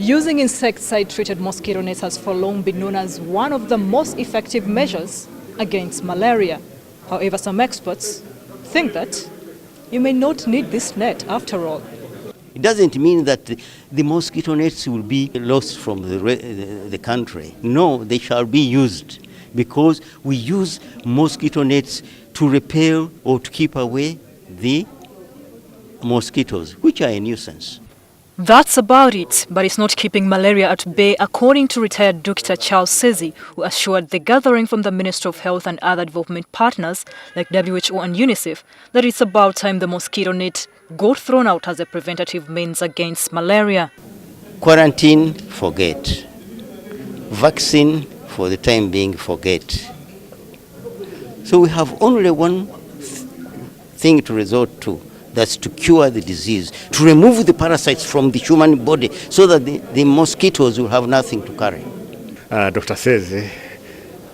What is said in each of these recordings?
Using insecticide-treated mosquito nets has for long been known as one of the most effective measures against malaria. However, some experts think that you may not need this net after all. It doesn't mean that the mosquito nets will be lost from the country. No, they shall be used because we use mosquito nets to repel or to keep away the mosquitoes, which are a nuisance. That's about it, but it's not keeping malaria at bay, according to retired Dr. Charles Sezi, who assured the gathering from the Ministry of Health and other development partners like WHO and UNICEF that it's about time the mosquito net got thrown out as a preventative means against malaria. Quarantine, forget. Vaccine, for the time being, forget. So we have only one thing to resort to. That's to cure the disease, to remove the parasites from the human body so that the mosquitoes will have nothing to carry. Dr. says,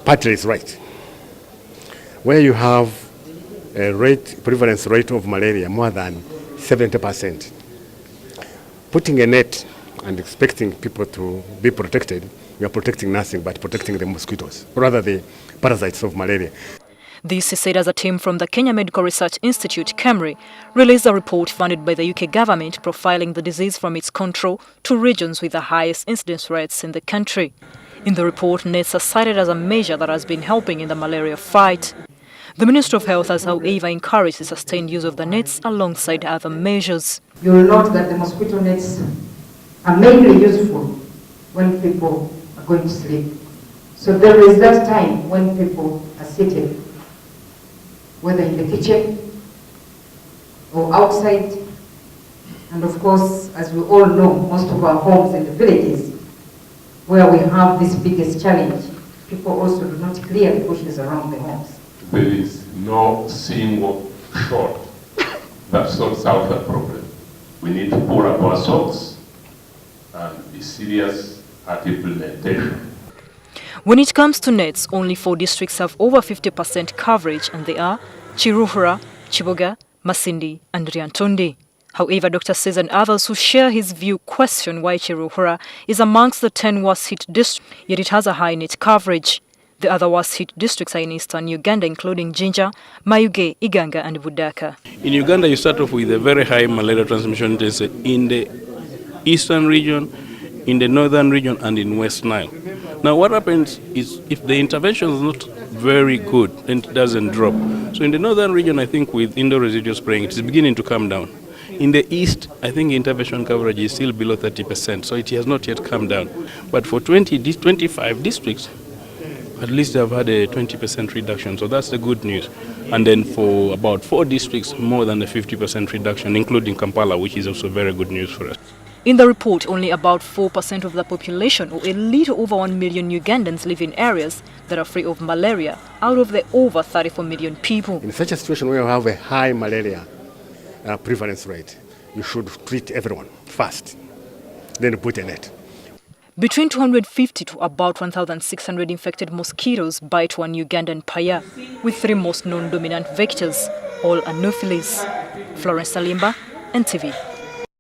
partly is right. Where you have a prevalence rate of malaria more than 70%, putting a net and expecting people to be protected, you are protecting nothing but protecting the mosquitoes, rather the parasites of malaria. This is said as a team from the Kenya Medical Research Institute, KEMRI, released a report funded by the UK government profiling the disease from its control to regions with the highest incidence rates in the country. In the report, nets are cited as a measure that has been helping in the malaria fight. The Ministry of Health has, however, encouraged the sustained use of the nets alongside other measures. You will note that the mosquito nets are mainly useful when people are going to sleep. So there is that time when people are seated, whether in the kitchen or outside. And of course, as we all know, most of our homes in the villages, where we have this biggest challenge, people also do not clear the bushes around the homes. There is no single shot that sorts out that problem. We need to pull up our socks and be serious at implementation. When it comes to nets, only 4 districts have over 50% coverage, and they are Chiruhura, Chiboga, Masindi and Ryantonde. However, Dr. says and others who share his view question why Chiruhura is amongst the 10 worst hit districts, yet it has a high net coverage. The other worst hit districts are in eastern Uganda, including Jinja, Mayuge, Iganga and Budaka. In Uganda, you start off with a very high malaria transmission intensity in the eastern region, in the northern region and in West Nile. Now what happens is if the intervention is not very good, then it doesn't drop. So in the northern region, I think with indoor residual spraying, it is beginning to come down. In the east, I think intervention coverage is still below 30%, so it has not yet come down. But for 25 districts, at least they have had a 20% reduction, so that's the good news. And then for about 4 districts, more than a 50% reduction, including Kampala, which is also very good news for us. In the report, only about 4% of the population, or a little over 1 million Ugandans, live in areas that are free of malaria, out of the over 34 million people. In such a situation where you have a high malaria prevalence rate, you should treat everyone first, then put a net. Between 250 to about 1,600 infected mosquitoes bite one Ugandan per year, with 3 most known dominant vectors, all Anopheles. Florence Naluyimba, NTV.